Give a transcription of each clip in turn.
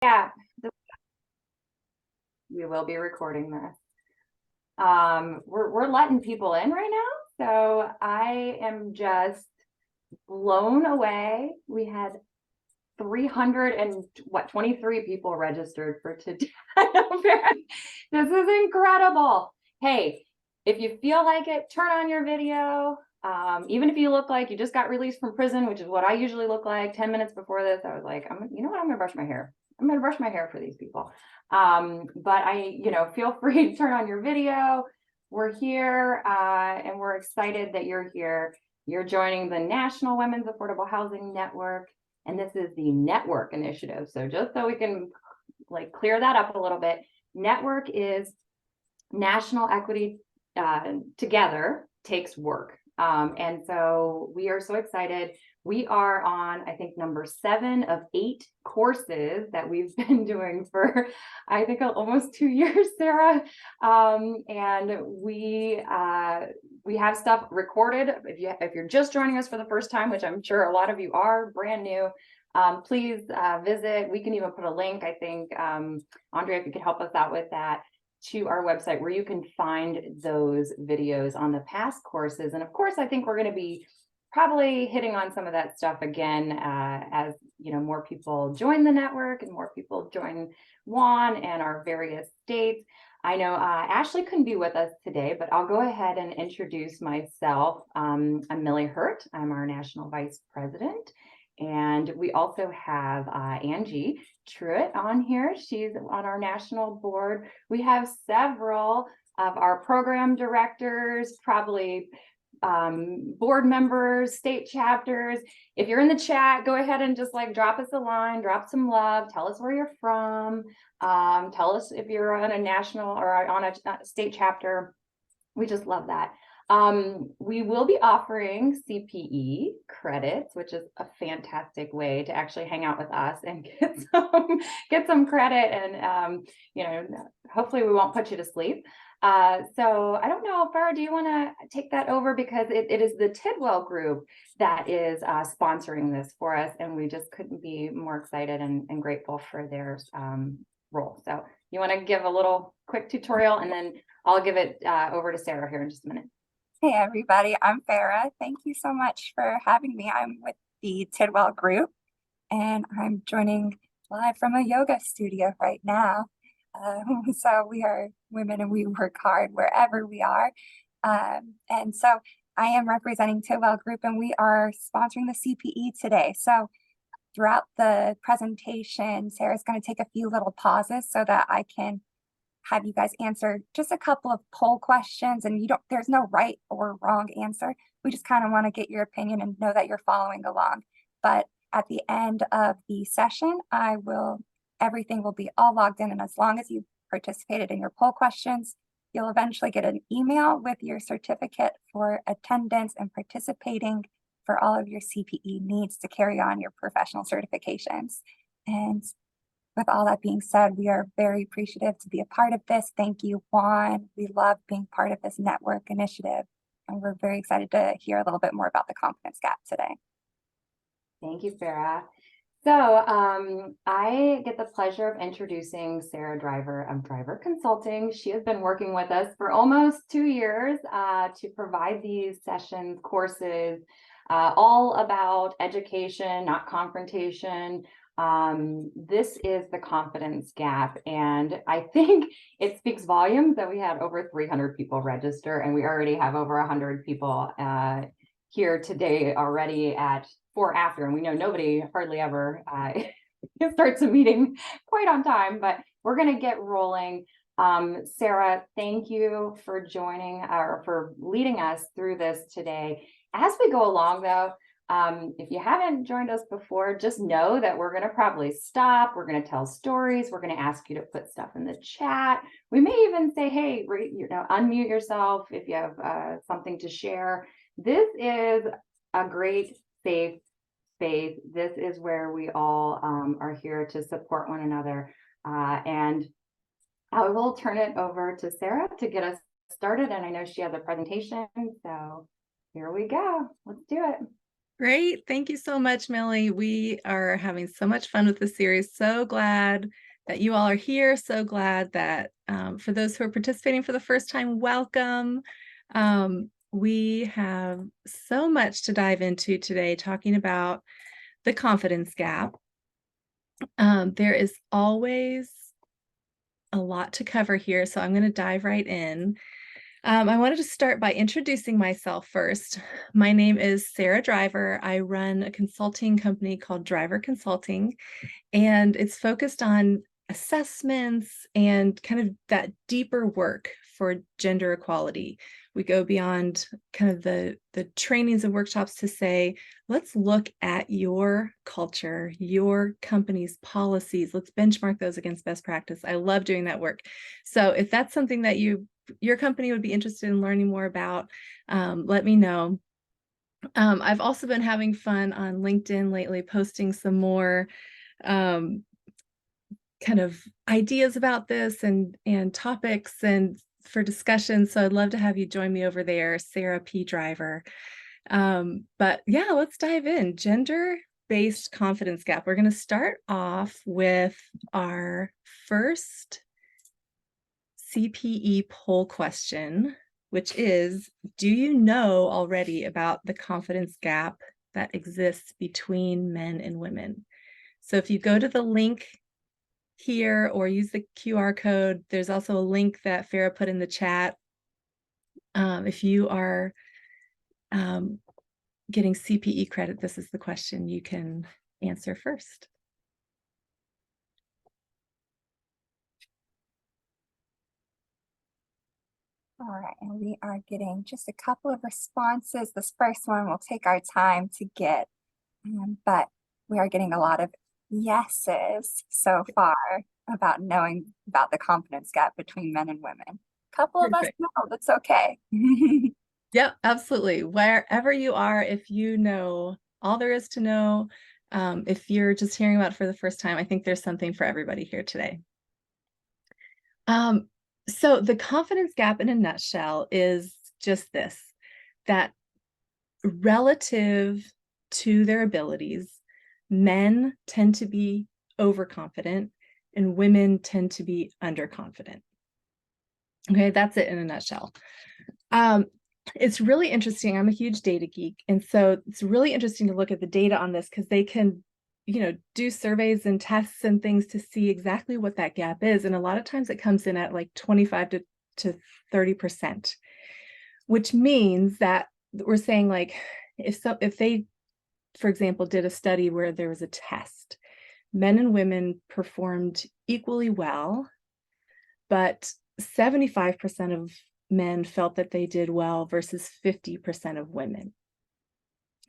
Yeah, we will be recording this. We're letting people in right now, so I am just blown away. We had 300 and 23 people registered for today. This is incredible. Hey, if you feel like it, turn on your video. Even if you look like you just got released from prison, which is what I usually look like 10 minutes before this, I was like, you know what, I'm gonna brush my hair. I'm gonna brush my hair for these people. But feel free to turn on your video. We're here and we're excited that you're here. You're joining the National Women's Affordable Housing Network, and this is the Network Initiative. So just so we can clear that up a little bit, Network is National Equity Together Takes Work. And so we are so excited. We are on, I think, number 7 of 8 courses that we've been doing for, I think, almost 2 years, Sarah. And we have stuff recorded. If you're just joining us for the first time, which I'm sure a lot of you are brand new, please visit. We can even put a link, I think, Andrea, if you could help us out with that, to our website where you can find those videos on the past courses. And of course, I think we're going to be probably hitting on some of that stuff again as more people join the network and more people join WAN and our various states. I know Ashley couldn't be with us today, but I'll go ahead and introduce myself. I'm Millie Hurt. I'm our National Vice President. And we also have Angie Truitt on here. She's on our national board. We have several of our program directors, probably board members, state chapters. If you're in the chat, go ahead and just drop us a line, drop some love, tell us where you're from, tell us if you're on a national or on a state chapter. We just love that. We will be offering CPE credits, which is a fantastic way to actually hang out with us and get some credit, and hopefully we won't put you to sleep. So I don't know, Farah, do you want to take that over, because it is the Tidwell group that is sponsoring this for us, and we just couldn't be more excited and grateful for their role. So you want to give a little quick tutorial, and then I'll give it over to Sarah here in just a minute. Hey everybody, I'm Farah. Thank you so much for having me. I'm with the Tidwell group, and I'm joining live from a yoga studio right now. So we are women and we work hard wherever we are. And so I am representing Tidwell group, and we are sponsoring the CPE today. So throughout the presentation, Sarah's going to take a few little pauses so that I can have you guys answer just a couple of poll questions, and there's no right or wrong answer. We just kind of want to get your opinion and know that you're following along. But at the end of the session, everything will be all logged in, and as long as you participated in your poll questions, you'll eventually get an email with your certificate for attendance and participating for all of your CPE needs to carry on your professional certifications. And with all that being said, we are very appreciative to be a part of this. Thank you, Juan. We love being part of this network initiative, and we're very excited to hear a little bit more about the Confidence Gap today. Thank you, Farah. So I get the pleasure of introducing Sarah Driver of Driver Consulting. She has been working with us for almost 2 years to provide these sessions, courses, all about education, not confrontation. This is the Confidence Gap, and I think it speaks volumes that we had over 300 people register, and we already have over 100 people here today already at 4 after, and we know nobody hardly ever starts a meeting quite on time, but we're going to get rolling. Sarah, thank you for joining or for leading us through this today. As we go along, though, if you haven't joined us before, just know that we're going to probably stop. We're going to tell stories. We're going to ask you to put stuff in the chat. We may even say, hey, unmute yourself if you have something to share. This is a great, safe space. This is where we all are here to support one another. And I will turn it over to Sarah to get us started. And I know she has a presentation, so here we go. Let's do it. Great. Thank you so much, Millie. We are having so much fun with this series. So glad that you all are here. So glad that for those who are participating for the first time, welcome. We have so much to dive into today, talking about the confidence gap. There is always a lot to cover here, so I'm going to dive right in. I wanted to start by introducing myself first. My name is Sarah Driver. I run a consulting company called Driver Consulting, and it's focused on assessments and kind of that deeper work for gender equality. We go beyond kind of the trainings and workshops to say, let's look at your culture, your company's policies. Let's benchmark those against best practice. I love doing that work. So if that's something that your company would be interested in learning more about, let me know. I've also been having fun on LinkedIn lately, posting some more kind of ideas about this and topics and for discussion. So I'd love to have you join me over there, Sarah P. Driver. But yeah, let's dive in. Gender-based confidence gap. We're going to start off with our first CPE poll question, which is, do you know already about the confidence gap that exists between men and women? So if you go to the link here or use the QR code, there's also a link that Farah put in the chat. If you are getting CPE credit, this is the question you can answer first. All right, and we are getting just a couple of responses. This first one will take our time to get, but we are getting a lot of yeses so far about knowing about the confidence gap between men and women. A couple of us Perfect. know, that's okay. Yep, absolutely. Wherever you are, if you know all there is to know, if you're just hearing about it for the first time, I think there's something for everybody here today. So the confidence gap in a nutshell is just this, that relative to their abilities, men tend to be overconfident and women tend to be underconfident. Okay, that's it in a nutshell. It's really interesting. I'm a huge data geek. And so it's really interesting to look at the data on this because they can, do surveys and tests and things to see exactly what that gap is. And a lot of times it comes in at like 25 to 30%, which means that we're saying like, if they, for example, did a study where there was a test, men and women performed equally well, but 75% of men felt that they did well versus 50% of women.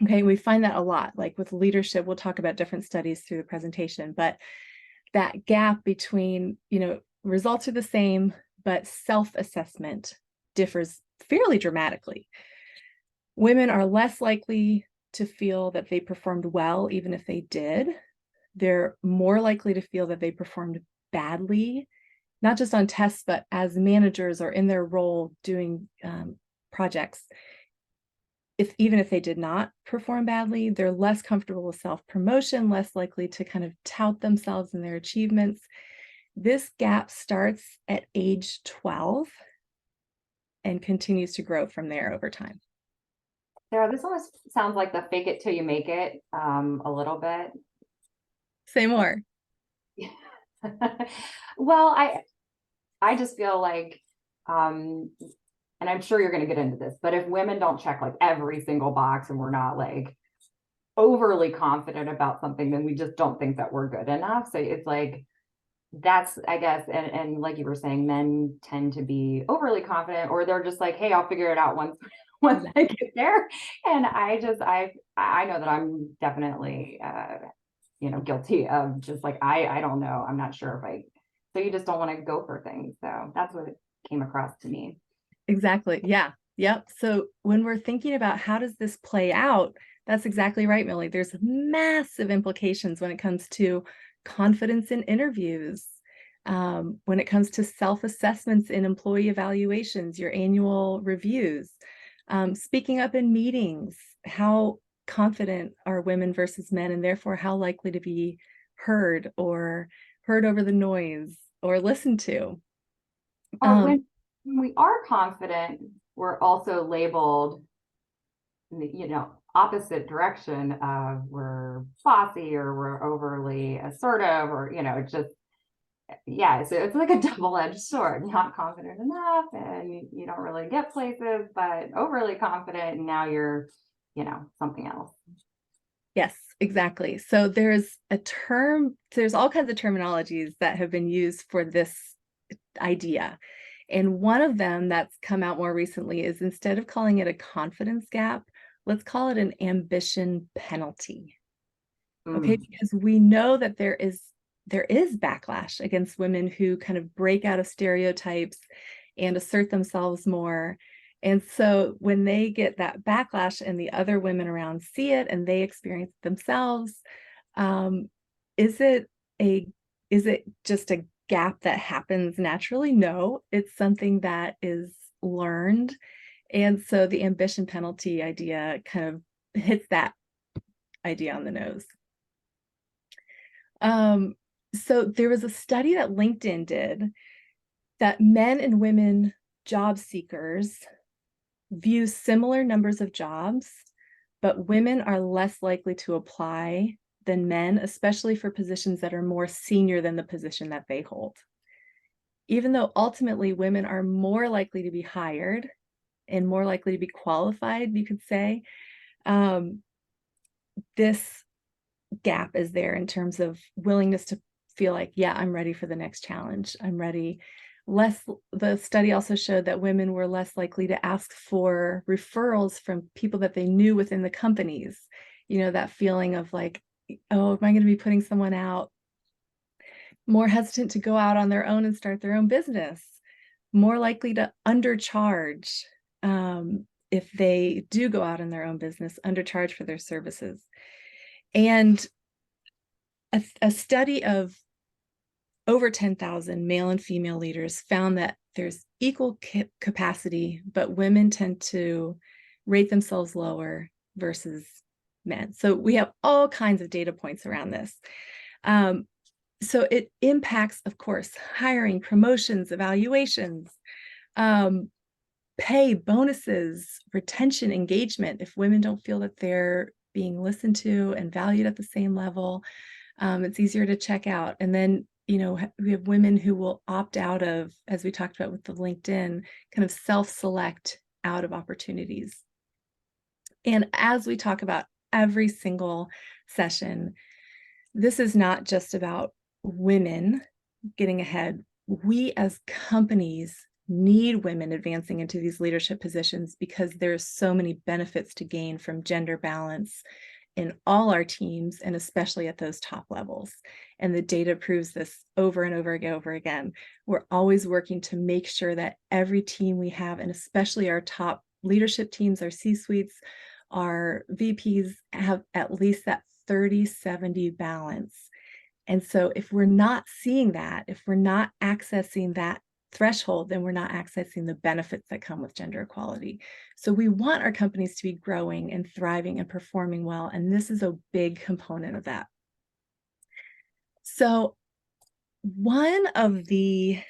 Okay, we find that a lot, like with leadership. We'll talk about different studies through the presentation, but that gap between, results are the same, but self-assessment differs fairly dramatically. Women are less likely to feel that they performed well, even if they did. They're more likely to feel that they performed badly, not just on tests, but as managers or in their role doing projects. Even if they did not perform badly, they're less comfortable with self-promotion, less likely to kind of tout themselves and their achievements. This gap starts at age 12 and continues to grow from there over time. Sarah, this almost sounds like the fake it till you make it, a little bit. Say more. Well, I just feel like, and I'm sure you're going to get into this, but if women don't check like every single box and we're not like overly confident about something, then we just don't think that we're good enough. So it's like, that's, I guess, and like you were saying, men tend to be overly confident, or they're just like, hey, I'll figure it out once I get there. And I know that I'm definitely, guilty of just like, I don't know. I'm not sure so you just don't want to go for things. So that's what it came across to me. Exactly. Yeah. Yep. So when we're thinking about how does this play out, that's exactly right, Millie. There's massive implications when it comes to confidence in interviews, when it comes to self-assessments in employee evaluations, your annual reviews, speaking up in meetings, how confident are women versus men, and therefore how likely to be heard or heard over the noise or listened to. Or when we are confident, we're also labeled, opposite direction of we're bossy or we're overly assertive, or, just, yeah, so it's like a double-edged sword. Not confident enough and you don't really get places, but overly confident and now you're, something else. Yes, exactly. So there's all kinds of terminologies that have been used for this idea. And one of them that's come out more recently is, instead of calling it a confidence gap, let's call it an ambition penalty. Okay, because we know that there is backlash against women who kind of break out of stereotypes and assert themselves more. And so when they get that backlash and the other women around see it and they experience it themselves, is it just a gap that happens naturally? No, it's something that is learned. And so the ambition penalty idea kind of hits that idea on the nose. So there was a study that LinkedIn did that men and women job seekers view similar numbers of jobs, but women are less likely to apply than men, especially for positions that are more senior than the position that they hold. Even though ultimately women are more likely to be hired and more likely to be qualified, you could say, this gap is there in terms of willingness to feel like, yeah, I'm ready for the next challenge. I'm ready. The study also showed that women were less likely to ask for referrals from people that they knew within the companies. That feeling of like, oh, am I going to be putting someone out? More hesitant to go out on their own and start their own business. More likely to undercharge if they do go out in their own business, undercharge for their services. And a study of over 10,000 male and female leaders found that there's equal capacity, but women tend to rate themselves lower versus men. So we have all kinds of data points around this. So it impacts, of course, hiring, promotions, evaluations, pay, bonuses, retention, engagement. If women don't feel that they're being listened to and valued at the same level, it's easier to check out. And then, we have women who will opt out of, as we talked about with the LinkedIn, kind of self-select out of opportunities. And as we talk about every single session, this is not just about women getting ahead. We as companies need women advancing into these leadership positions because there's so many benefits to gain from gender balance in all our teams, and especially at those top levels. And the data proves this over and over again. We're always working to make sure that every team we have, and especially our top leadership teams, our C-suites, our VPs, have at least that 30-70 balance. And so if we're not seeing that, if we're not accessing that threshold, then we're not accessing the benefits that come with gender equality. So we want our companies to be growing and thriving and performing well, and this is a big component of that. So one of the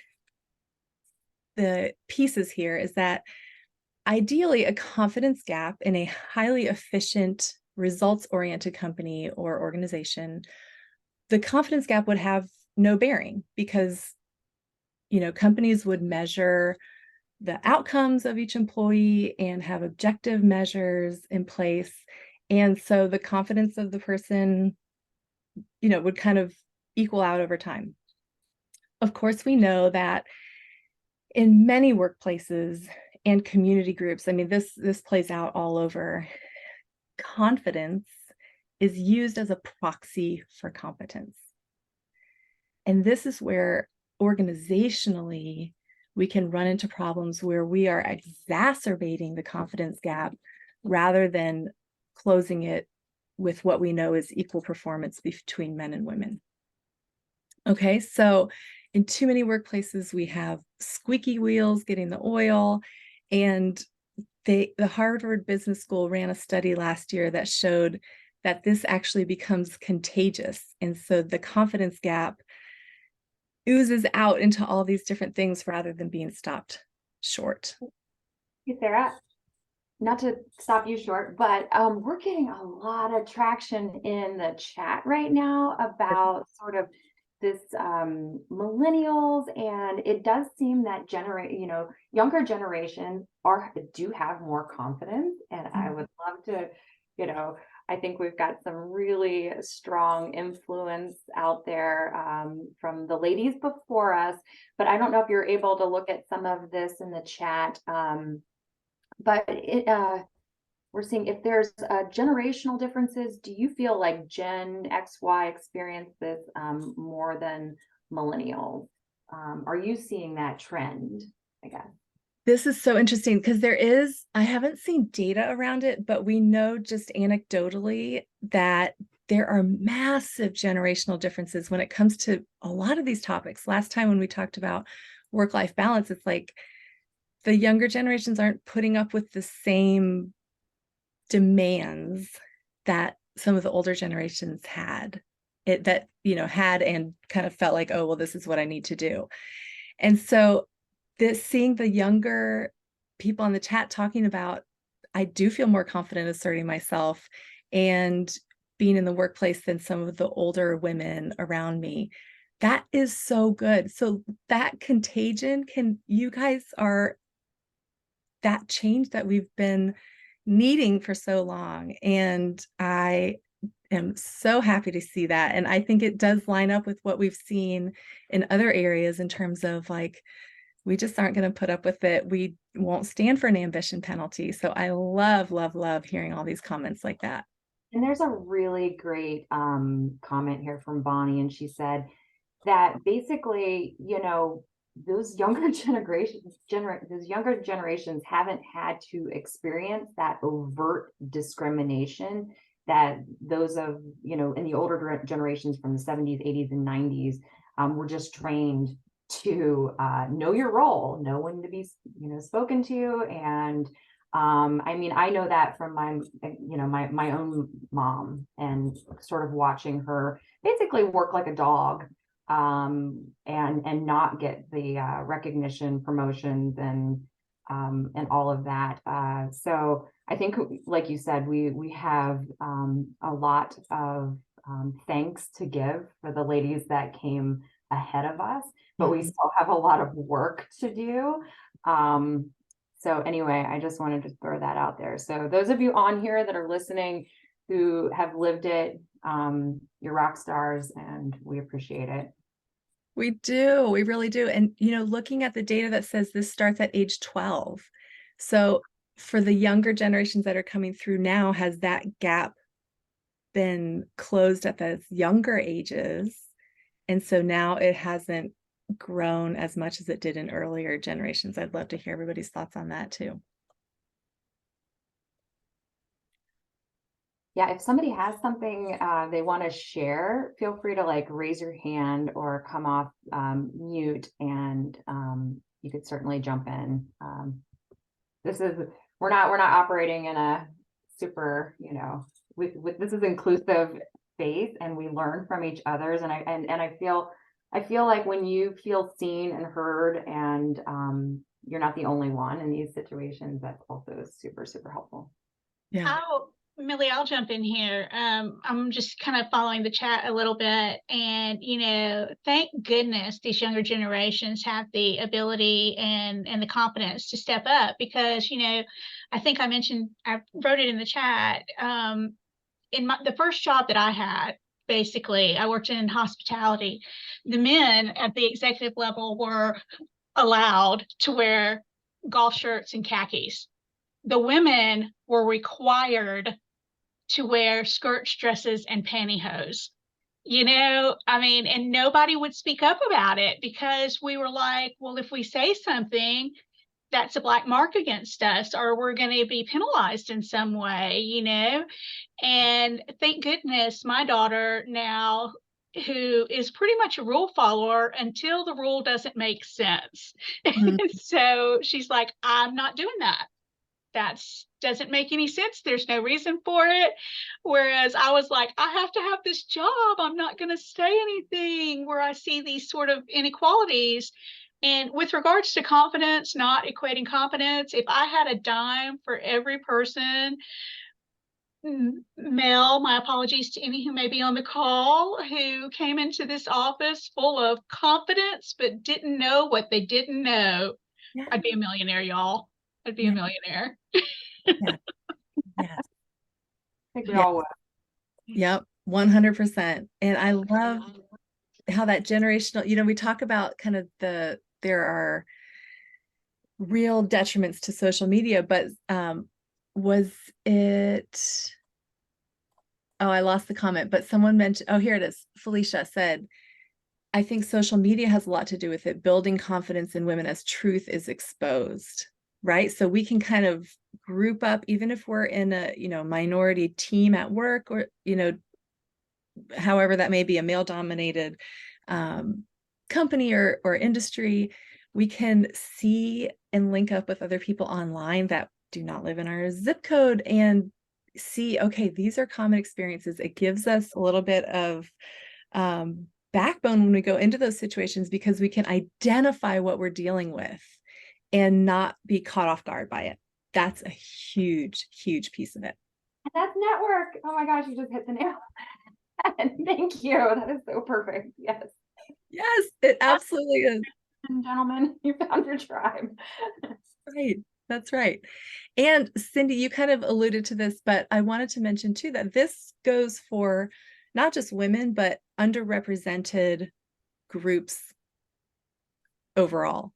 pieces here is that ideally a confidence gap in a highly efficient, results-oriented company or organization, the confidence gap would have no bearing because companies would measure the outcomes of each employee and have objective measures in place. And so the confidence of the person, would kind of equal out over time. Of course, we know that in many workplaces and community groups, I mean, this plays out all over, confidence is used as a proxy for competence. And this is where organizationally, we can run into problems where we are exacerbating the confidence gap rather than closing it with what we know is equal performance between men and women. Okay, so in too many workplaces, we have squeaky wheels getting the oil, and the Harvard Business School ran a study last year that showed that this actually becomes contagious. And so the confidence gap oozes out into all these different things rather than being stopped short. Hey, Sarah, not to stop you short, but we're getting a lot of traction in the chat right now about sort of this millennials, and it does seem that younger generations do have more confidence, and I would love to, I think we've got some really strong influence out there from the ladies before us, but I don't know if you're able to look at some of this in the chat. But we're seeing if there's generational differences. Do you feel like Gen X, Y experience this more than millennials? Are you seeing that trend, I guess? This is so interesting because I haven't seen data around it, but we know just anecdotally that there are massive generational differences when it comes to a lot of these topics. Last time when we talked about work-life balance, it's like the younger generations aren't putting up with the same demands that some of the older generations had and kind of felt like, oh, well, this is what I need to do. And so seeing the younger people in the chat talking about, I do feel more confident asserting myself and being in the workplace than some of the older women around me. That is so good. So that contagion you guys are that change that we've been needing for so long. And I am so happy to see that. And I think it does line up with what we've seen in other areas in terms of like, we just aren't going to put up with it. We won't stand for an ambition penalty. So I love, love, love hearing all these comments like that. And there's a really great comment here from Bonnie, and she said that basically, those younger generations haven't had to experience that overt discrimination that those of, in the older generations from the 70s, 80s, and 90s were just trained to know your role, know when to be, spoken to. And I mean, I know that from my own mom, and sort of watching her basically work like a dog, and not get the recognition, promotions, and all of that. So I think, like you said, we have a lot of thanks to give for the ladies that came ahead of us, but we still have a lot of work to do. So anyway, I just wanted to throw that out there. So those of you on here that are listening who have lived it, you're rock stars, and we appreciate it. We do. We really do. And, looking at the data that says this starts at age 12. So for the younger generations that are coming through now, has that gap been closed at those younger ages? And so now it hasn't grown as much as it did in earlier generations. I'd love to hear everybody's thoughts on that too. Yeah, if somebody has something they want to share, feel free to raise your hand or come off mute, and you could certainly jump in. We're not operating in a super, this is inclusive space, and we learn from each other's, and I feel like when you feel seen and heard, and you're not the only one in these situations, that's also super, super helpful. Yeah. Millie, I'll jump in here. I'm just kind of following the chat a little bit, and thank goodness these younger generations have the ability and the confidence to step up, because I think I wrote it in the chat. In the first job that I had, basically, I worked in hospitality. The men at the executive level were allowed to wear golf shirts and khakis. The women were required to wear skirts, dresses, and pantyhose. And nobody would speak up about it, because we were like, well, if we say something, that's a black mark against us, or we're going to be penalized in some way, And thank goodness my daughter now, who is pretty much a rule follower until the rule doesn't make sense. So she's like, I'm not doing that. that's doesn't make any sense. There's no reason for it. Whereas I was like, I have to have this job. I'm not going to say anything, where I see these sort of inequalities. And with regards to confidence, not equating competence, if I had a dime for every person, male, my apologies to any who may be on the call, who came into this office full of confidence but didn't know what they didn't know, Yeah. I'd be a millionaire, y'all. I'd be Yeah. a millionaire. Yeah. Yes. I think we Yeah. all would. Yep. 100%. And I love how that generational, we talk about kind of there are real detriments to social media, but was it, oh, I lost the comment, but someone mentioned, oh, here it is. Felicia said, I think social media has a lot to do with it, building confidence in women as truth is exposed, right? So we can kind of group up, even if we're in a, minority team at work, or, however that may be, a male dominated company or industry, we can see and link up with other people online that do not live in our zip code and see, okay, these are common experiences. It gives us a little bit of backbone when we go into those situations, because we can identify what we're dealing with and not be caught off guard by it. That's a huge, huge piece of it. And that's network. Oh my gosh, you just hit the nail. Thank you. That is so perfect. Yes. Yes, it absolutely is. And gentlemen, you found your tribe. Right. That's right. And Cindy, you kind of alluded to this, but I wanted to mention too that this goes for not just women, but underrepresented groups overall.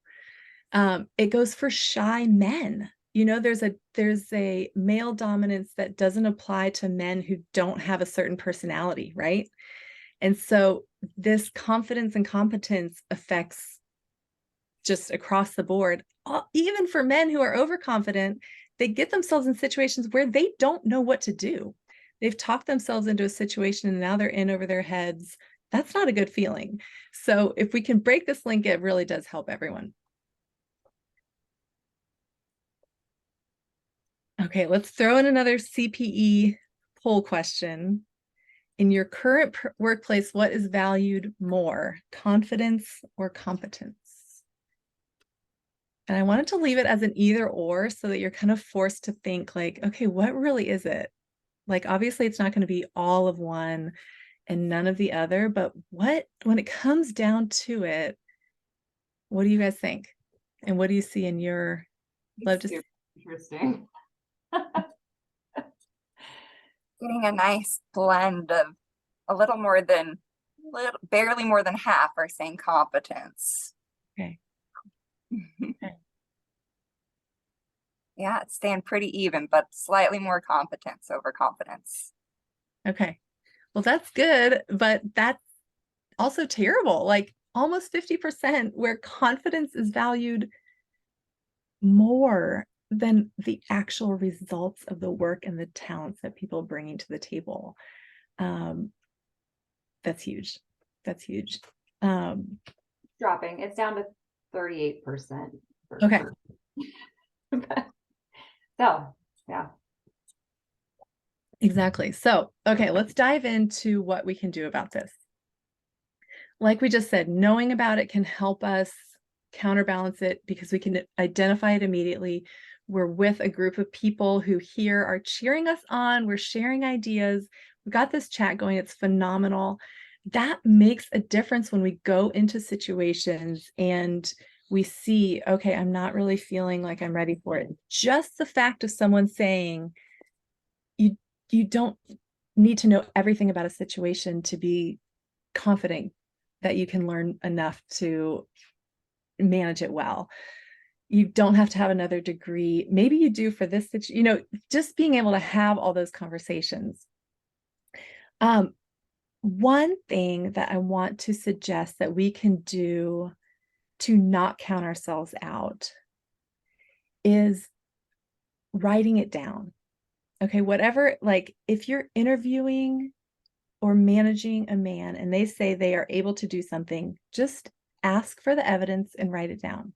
It goes for shy men. There's a male dominance that doesn't apply to men who don't have a certain personality, right? And so this confidence and competence affects just across the board. Even for men who are overconfident, they get themselves in situations where they don't know what to do. They've talked themselves into a situation and now they're in over their heads. That's not a good feeling. So if we can break this link, it really does help everyone. Okay, let's throw in another CPE poll question. In your current workplace, what is valued more, confidence or competence? And I wanted to leave it as an either or, so that you're kind of forced to think like, okay, what really is it? Like, obviously it's not going to be all of one and none of the other, but when it comes down to it, what do you guys think? And what do you see in your, love to see? Super interesting. Getting a nice blend of a little more than, barely more than half are saying competence. Okay. Yeah, it's staying pretty even, but slightly more competence over confidence. Okay. Well, that's good, but that's also terrible. Like almost 50%, where confidence is valued more than the actual results of the work and the talents that people are bringing to the table. That's huge. That's huge. Dropping. It's down to 38%. Okay. So, yeah. Exactly. So, okay, let's dive into what we can do about this. Like we just said, knowing about it can help us counterbalance it because we can identify it immediately. We're with a group of people who here are cheering us on. We're sharing ideas. We've got this chat going. It's phenomenal. That makes a difference when we go into situations and we see, okay, I'm not really feeling like I'm ready for it. Just the fact of someone saying, you don't need to know everything about a situation to be confident that you can learn enough to manage it well. You don't have to have another degree. Maybe you do for this, just being able to have all those conversations. One thing that I want to suggest that we can do to not count ourselves out is writing it down. Okay, whatever, like if you're interviewing or managing a man and they say they are able to do something, just ask for the evidence and write it down.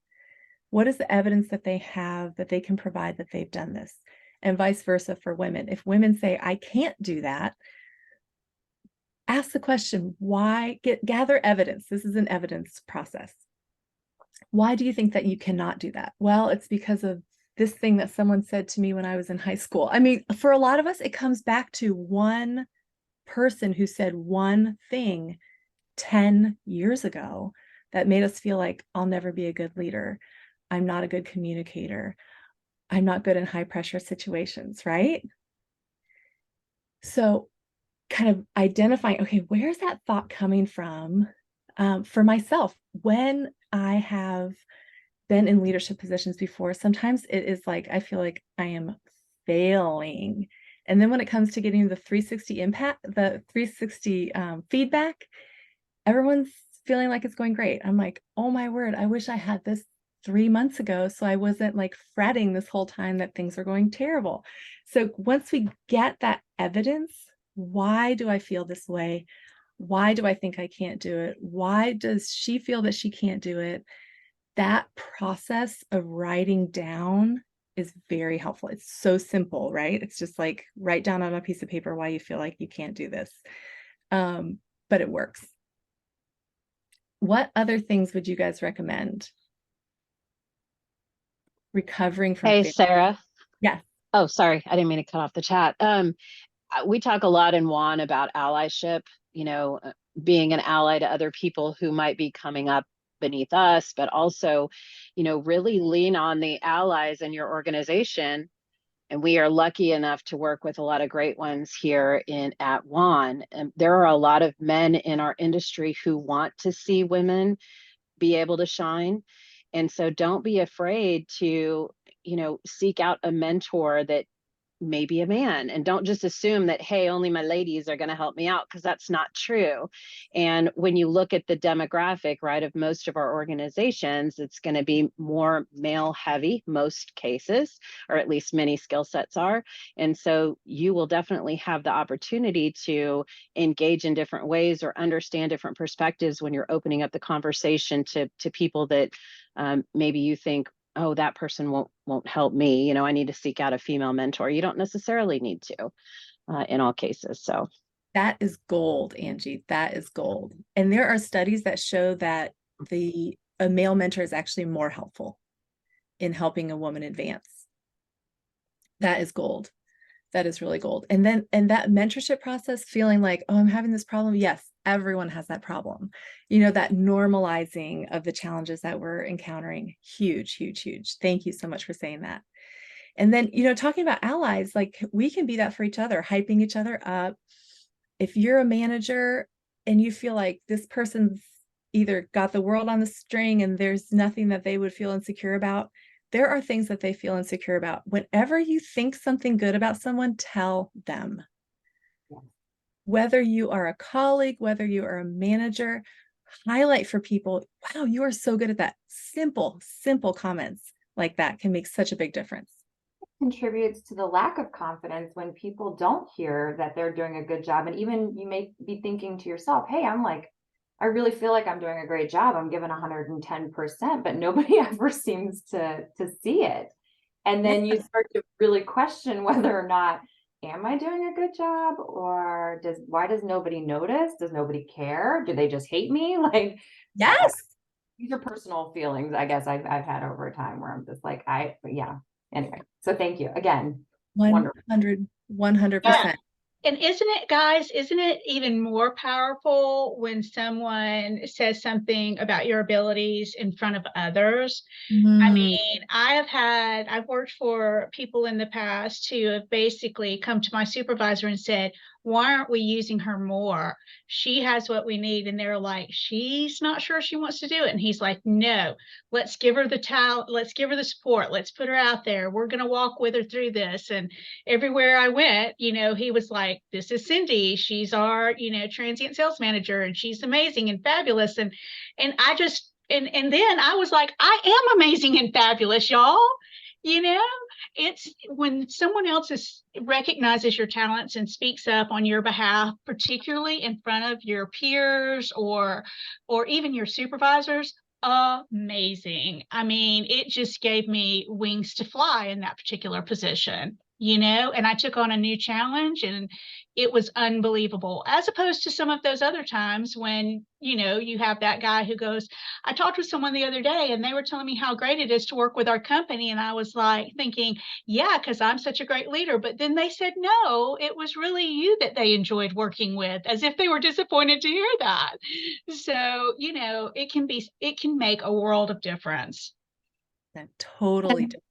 What is the evidence that they have that they can provide that they've done this? And vice versa for women. If women say, I can't do that, ask the question, why? Gather evidence. This is an evidence process. Why do you think that you cannot do that? Well, it's because of this thing that someone said to me when I was in high school. I mean, for a lot of us, it comes back to one person who said one thing 10 years ago that made us feel like I'll never be a good leader. I'm not a good communicator. I'm not good in high pressure situations, right? So kind of identifying, okay, where's that thought coming from? For myself, when I have been in leadership positions before, sometimes it is like, I feel like I am failing. And then when it comes to getting the 360 impact, the 360 feedback, everyone's feeling like it's going great. I'm like, oh my word, I wish I had this 3 months ago, so I wasn't like fretting this whole time that things are going terrible. So once we get that evidence, why do I feel this way? Why do I think I can't do it? Why does she feel that she can't do it? That process of writing down is very helpful. It's so simple, right? It's just like write down on a piece of paper why you feel like you can't do this. But it works. What other things would you guys recommend? Recovering from Hey, failure. Sarah. Yes. Oh, sorry. I didn't mean to cut off the chat. We talk a lot in WAN about allyship, being an ally to other people who might be coming up beneath us, but also, really lean on the allies in your organization. And we are lucky enough to work with a lot of great ones here at WAN. And there are a lot of men in our industry who want to see women be able to shine. And so don't be afraid to, seek out a mentor that may be a man, and don't just assume that, hey, only my ladies are going to help me out, because that's not true. And when you look at the demographic, right, of most of our organizations, it's going to be more male heavy, most cases, or at least many skill sets are. And so you will definitely have the opportunity to engage in different ways or understand different perspectives when you're opening up the conversation to people that maybe you think, oh, that person won't help me. I need to seek out a female mentor. You don't necessarily need to in all cases. So That is gold, Angie. That is gold. And there are studies that show that a male mentor is actually more helpful in helping a woman advance. That is gold. That is really gold. And that mentorship process, feeling like, oh, I'm having this problem. Yes, everyone has that problem. That normalizing of the challenges that we're encountering. Huge, huge, huge. Thank you so much for saying that. And then, talking about allies, like we can be that for each other, hyping each other up. If you're a manager and you feel like this person's either got the world on the string and there's nothing that they would feel insecure about, there are things that they feel insecure about. Whenever you think something good about someone, tell them. Yeah. Whether you are a colleague, whether you are a manager, highlight for people, wow, you are so good at that. Simple comments like that can make such a big difference. Contributes to the lack of confidence when people don't hear that they're doing a good job. And even you may be thinking to yourself, hey, I really feel like I'm doing a great job. I'm giving 110%, but nobody ever seems to see it. And then you start to really question whether or not, am I doing a good job? Or why does nobody notice? Does nobody care? Do they just hate me? Like, yes. These are personal feelings, I guess I've had over time where I'm just like, yeah. Anyway, so thank you again. 100%. Yeah. And isn't it even more powerful when someone says something about your abilities in front of others? I mean, I've worked for people in the past who have basically come to my supervisor and said, why aren't we using her more? She has what we need. And they're like, she's not sure she wants to do it. And he's like, no, let's give her the talent. Let's give her the support. Let's put her out there. We're going to walk with her through this. And everywhere I went, he was like, this is Cindy. She's our, transient sales manager, and she's amazing and fabulous. And I just, and then I was like, I am amazing and fabulous, y'all. It's when someone else recognizes your talents and speaks up on your behalf, particularly in front of your peers or even your supervisors, amazing. I mean, it just gave me wings to fly in that particular position, you know, and I took on a new challenge and it was unbelievable, as opposed to some of those other times when, you know, you have that guy who goes, I talked with someone the other day and they were telling me how great it is to work with our company. And I was like thinking, yeah, because I'm such a great leader. But then they said, no, it was really you that they enjoyed working with, as if they were disappointed to hear that. So, you know, it can make a world of difference. That totally And- different.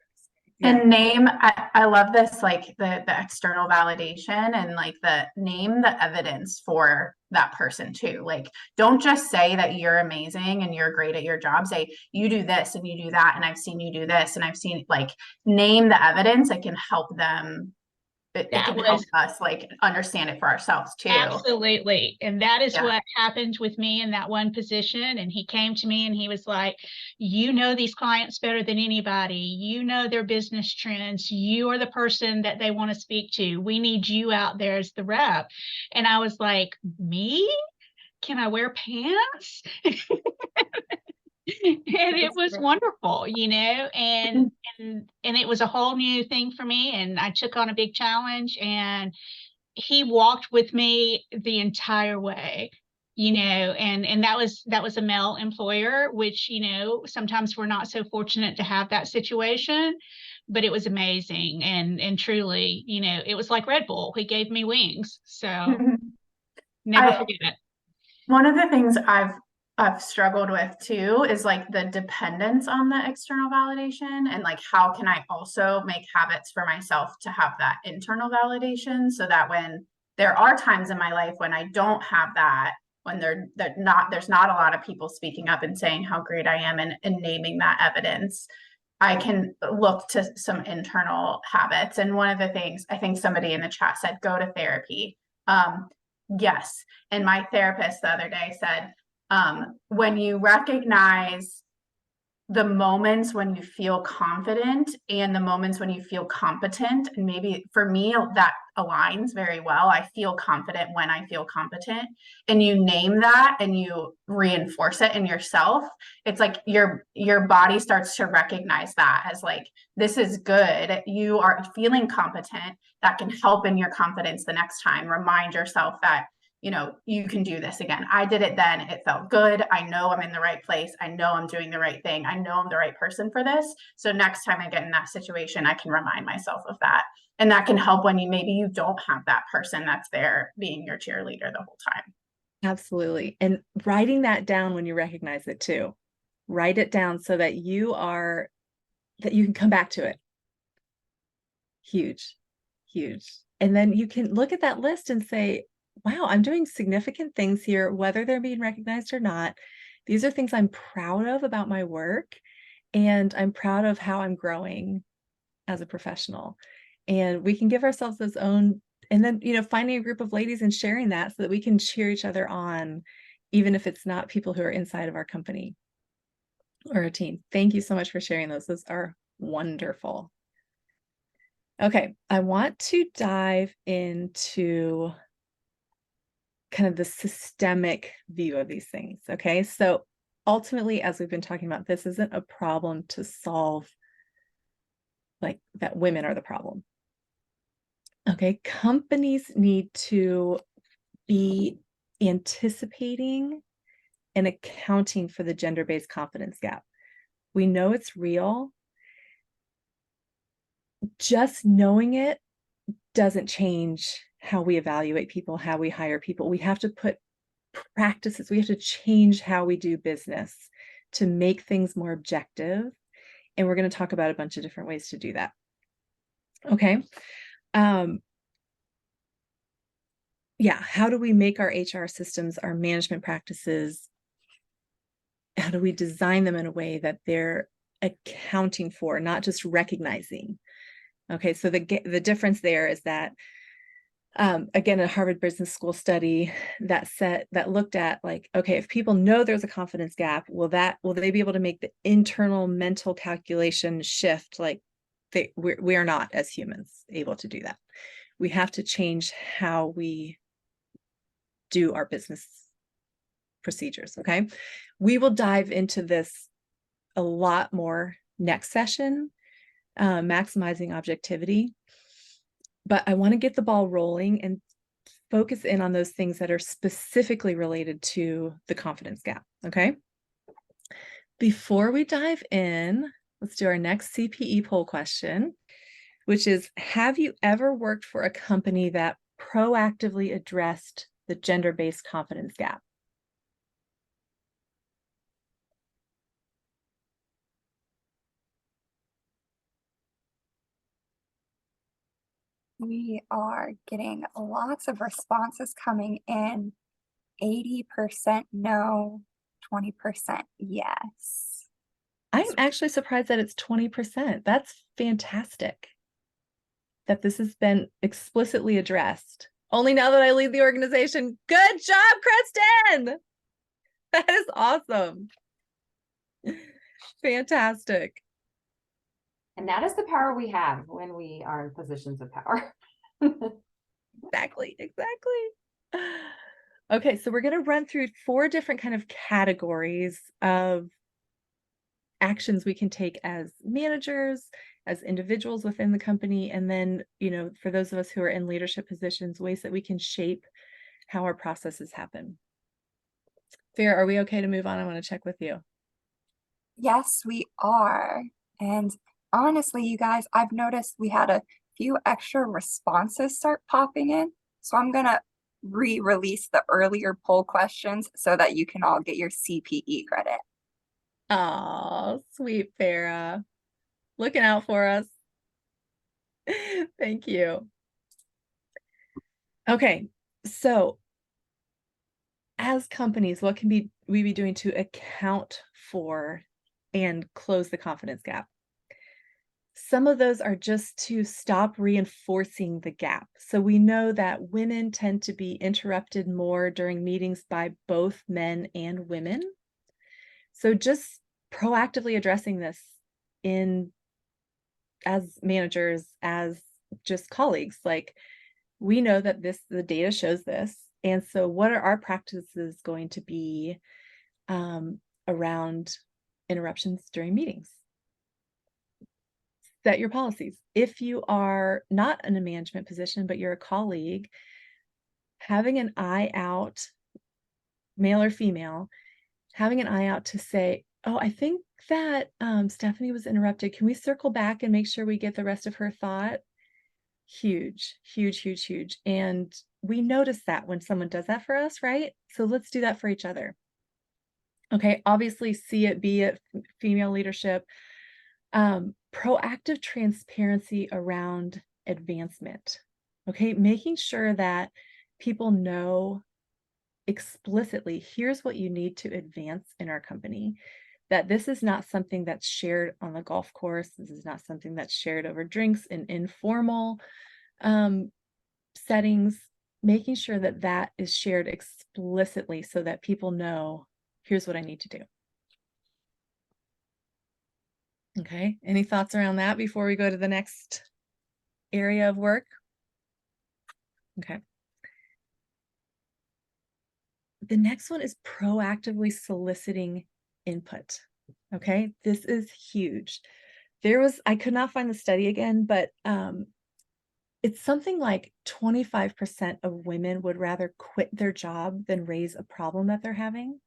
Yeah. And name, I love this, like the external validation and like the name the evidence for that person too. Like, don't just say that you're amazing and you're great at your job. Say you do this and you do that, and I've seen you do this, and I've seen, like, name the evidence. It can help them. It That can help was us like understand it for ourselves too. absolutely. And that is Yeah. what happened with me in that one position. And he came to me and he was like, you know these clients better than anybody. You know their business trends. You are the person that they want to speak to. We need you out there as the rep. And I was like, me? Can I wear pants? And it was wonderful, you know, and it was a whole new thing for me. And I took on a big challenge and he walked with me the entire way, you know, and that was a male employer, which, you know, sometimes we're not so fortunate to have that situation, but it was amazing. And truly, you know, it was like Red Bull. He gave me wings. So never I- forget it. One of the things I've struggled with too is like the dependence on the external validation, and like how can I also make habits for myself to have that internal validation, so that when there are times in my life when I don't have that, when there's not a lot of people speaking up and saying how great I am, and naming that evidence, I can look to some internal habits. And one of the things, I think somebody in the chat said, go to therapy. Yes. And my therapist the other day said, when you recognize the moments when you feel confident and the moments when you feel competent, and maybe for me that aligns very well. I feel confident when I feel competent, and you name that and you reinforce it in yourself. It's like your body starts to recognize that as like, this is good. You are feeling competent. That can help in your confidence the next time. Remind yourself that, you know, you can do this again. I did it then. It felt good. I know I'm in the right place. I know I'm doing the right thing. I know I'm the right person for this. So next time I get in that situation, I can remind myself of that. And that can help when maybe you don't have that person that's there being your cheerleader the whole time. Absolutely. And writing that down when you recognize it too. Write it down so that you can come back to it. Huge, huge. And then you can look at that list and say, wow, I'm doing significant things here, whether they're being recognized or not. These are things I'm proud of about my work, and I'm proud of how I'm growing as a professional. And we can give ourselves those own, and then, you know, finding a group of ladies and sharing that so that we can cheer each other on, even if it's not people who are inside of our company or a team. Thank you so much for sharing those. Those are wonderful. Okay, I want to dive into kind of the systemic view of these things. Okay, so ultimately, as we've been talking about, this isn't a problem to solve, like that women are the problem. Okay, companies need to be anticipating and accounting for the gender-based confidence gap. We know it's real. Just knowing it doesn't change how we evaluate people, how we hire people. We have to put practices, we have to change how we do business to make things more objective. And we're going to talk about a bunch of different ways to do that. Okay. Yeah. How do we make our HR systems, our management practices, how do we design them in a way that they're accounting for, not just recognizing? Okay. So the difference there is that again, a Harvard Business School study that looked at, like, okay, if people know there's a confidence gap, will they be able to make the internal mental calculation shift? Like, we are not, as humans, able to do that. We have to change how we do our business procedures. Okay. We will dive into this a lot more next session, maximizing objectivity. But I want to get the ball rolling and focus in on those things that are specifically related to the confidence gap. Okay. Before we dive in, let's do our next CPE poll question, which is, have you ever worked for a company that proactively addressed the gender-based confidence gap? We are getting lots of responses coming in. 80% no, 20% yes. I'm actually surprised that it's 20%. That's fantastic that this has been explicitly addressed. Only now that I lead the organization. Good job, Kristen! That is awesome. Fantastic. And that is the power we have when we are in positions of power. Exactly. Okay, so we're going to run through 4 different kind of categories of actions we can take as managers, as individuals within the company, and then, for those of us who are in leadership positions, ways that we can shape how our processes happen. Farah, are we okay to move on? I want to check with you. Yes, we are. And honestly, you guys, I've noticed we had a few extra responses start popping in. So I'm going to re-release the earlier poll questions so that you can all get your CPE credit. Oh, sweet Farah. Looking out for us. Thank you. Okay, so as companies, what can we be doing to account for and close the confidence gap? Some of those are just to stop reinforcing the gap. So we know that women tend to be interrupted more during meetings by both men and women. So just proactively addressing this as managers, as just colleagues, like, we know that the data shows this. And so what are our practices going to be around interruptions during meetings? Set your policies. If you are not in a management position, but you're a colleague, having an eye out, male or female, having an eye out to say, oh, I think that Stephanie was interrupted. Can we circle back and make sure we get the rest of her thought? Huge. And we notice that when someone does that for us, right? So let's do that for each other. Okay, obviously be it female leadership, proactive transparency around advancement. Okay, making sure that people know explicitly, here's what you need to advance in our company, that this is not something that's shared on the golf course. This is not something that's shared over drinks in informal settings, making sure that that is shared explicitly so that people know, here's what I need to do. Okay, any thoughts around that before we go to the next area of work? Okay. The next one is proactively soliciting input. Okay, this is huge. I could not find the study again, but it's something like 25% of women would rather quit their job than raise a problem that they're having.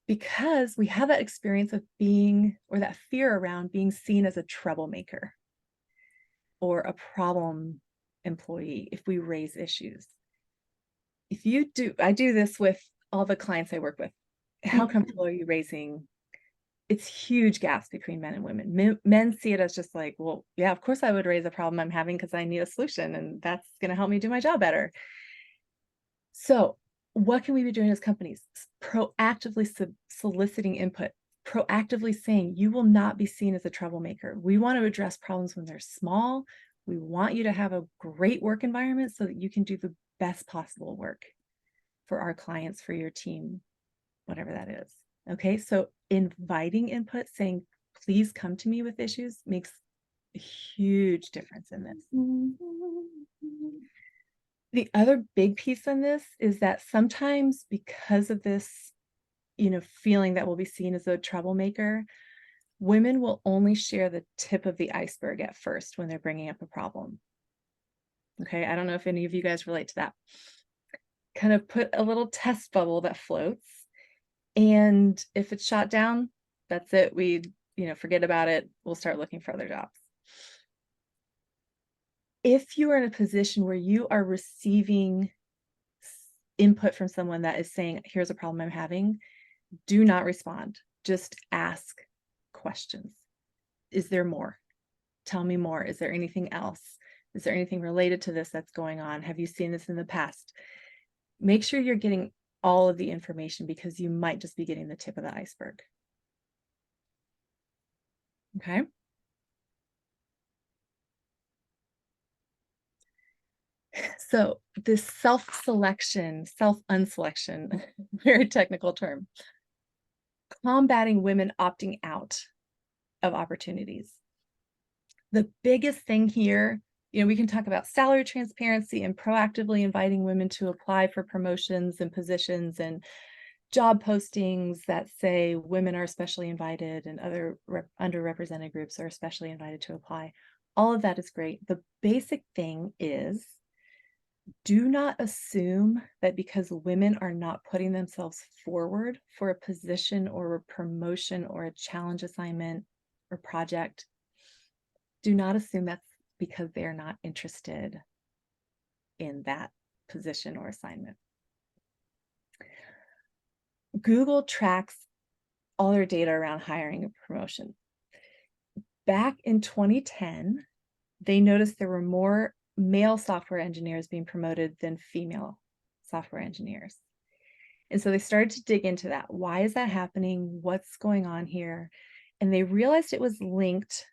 Because we have that experience of or that fear around being seen as a troublemaker or a problem employee if we raise issues. I do this with all the clients I work with. How comfortable are you raising? It's huge gaps between men and women. Men see it as just like, well, yeah, of course I would raise a problem I'm having because I need a solution and that's going to help me do my job better. So what can we be doing as companies? Proactively soliciting input, proactively saying, you will not be seen as a troublemaker. We want to address problems when they're small. We want you to have a great work environment so that you can do the best possible work for our clients, for your team, whatever that is. Okay, so inviting input, saying, please come to me with issues, makes a huge difference in this. The other big piece on this is that sometimes because of this, feeling that we'll be seen as a troublemaker, women will only share the tip of the iceberg at first when they're bringing up a problem. Okay, I don't know if any of you guys relate to that. Kind of put a little test bubble that floats, and if it's shot down, that's it. We, forget about it. We'll start looking for other jobs. If you are in a position where you are receiving input from someone that is saying, here's a problem I'm having, do not respond. Just ask questions. Is there more? Tell me more. Is there anything else? Is there anything related to this that's going on? Have you seen this in the past? Make sure you're getting all of the information, because you might just be getting the tip of the iceberg. Okay. So this self-selection, self-unselection, very technical term, combating women opting out of opportunities. The biggest thing here, we can talk about salary transparency and proactively inviting women to apply for promotions and positions and job postings that say women are especially invited and other underrepresented groups are especially invited to apply. All of that is great. The basic thing is, do not assume that because women are not putting themselves forward for a position or a promotion or a challenge assignment or project, do not assume that's because they're not interested in that position or assignment. Google tracks all their data around hiring and promotion. Back in 2010, they noticed there were more male software engineers being promoted than female software engineers. And so they started to dig into that. Why is that happening? What's going on here? And they realized it was linked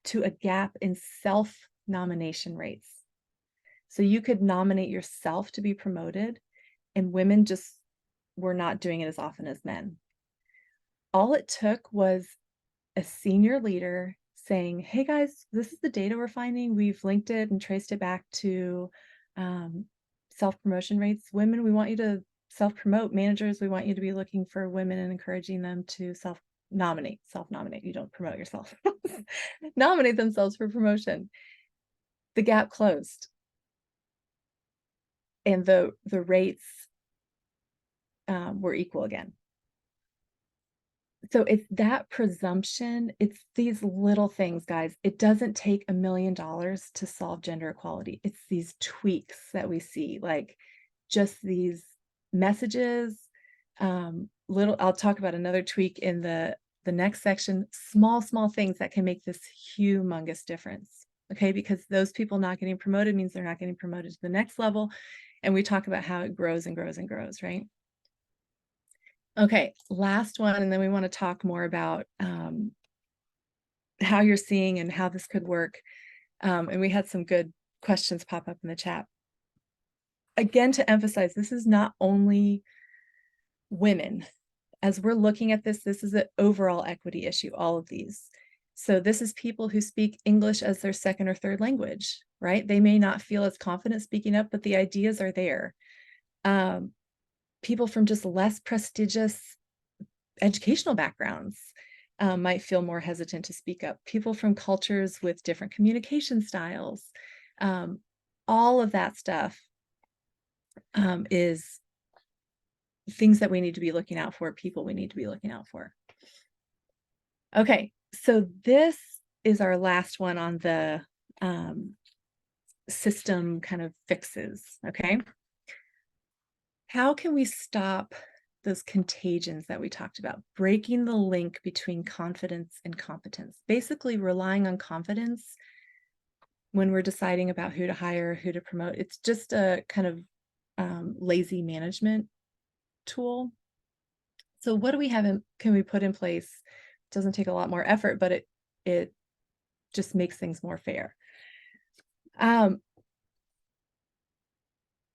to a gap in self-nomination rates. So you could nominate yourself to be promoted, and women just were not doing it as often as men. All it took was a senior leader saying, hey guys, this is the data we're finding. We've linked it and traced it back to self-promotion rates. Women, we want you to self-promote. Managers, we want you to be looking for women and encouraging them to self-nominate. You don't promote yourself. Nominate themselves for promotion. The gap closed. And the rates were equal again. So it's that presumption, it's these little things, guys. It doesn't take $1 million to solve gender equality. It's these tweaks that we see, like just these messages. I'll talk about another tweak in the next section, small things that can make this humongous difference. Okay, because those people not getting promoted means they're not getting promoted to the next level. And we talk about how it grows and grows and grows, right? Okay, last one, and then we want to talk more about how you're seeing and how this could work. And we had some good questions pop up in the chat. Again, to emphasize, this is not only women. As we're looking at this, this is an overall equity issue, all of these. So this is people who speak English as their second or third language, right? They may not feel as confident speaking up, but the ideas are there. People from just less prestigious educational backgrounds might feel more hesitant to speak up. People from cultures with different communication styles, all of that stuff is things that we need to be looking out for, people we need to be looking out for. Okay, so this is our last one on the system kind of fixes, okay? How can we stop those contagions that we talked about? Breaking the link between confidence and competence. Basically relying on confidence when we're deciding about who to hire, who to promote. It's just a kind of lazy management tool. So what do we have can we put in place? It doesn't take a lot more effort, but it just makes things more fair.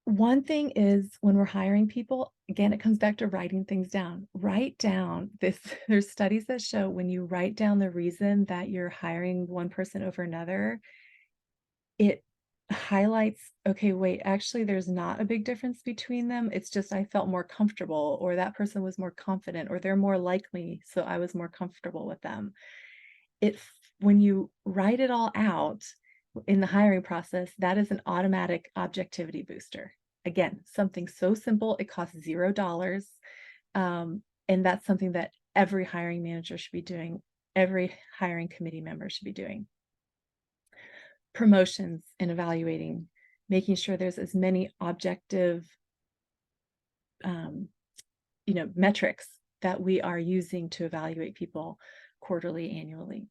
One thing is when we're hiring people, again, it comes back to writing things down. Write down this. There's studies that show when you write down the reason that you're hiring one person over another, it highlights, okay, wait, actually, there's not a big difference between them. It's just I felt more comfortable, or that person was more confident, or they're more likely, so I was more comfortable with them. When you write it all out in the hiring process, that is an automatic objectivity booster. Again, something so simple, it costs $0. And that's something that every hiring manager should be doing, every hiring committee member should be doing. Promotions and evaluating, making sure there's as many objective metrics that we are using to evaluate people quarterly, annually.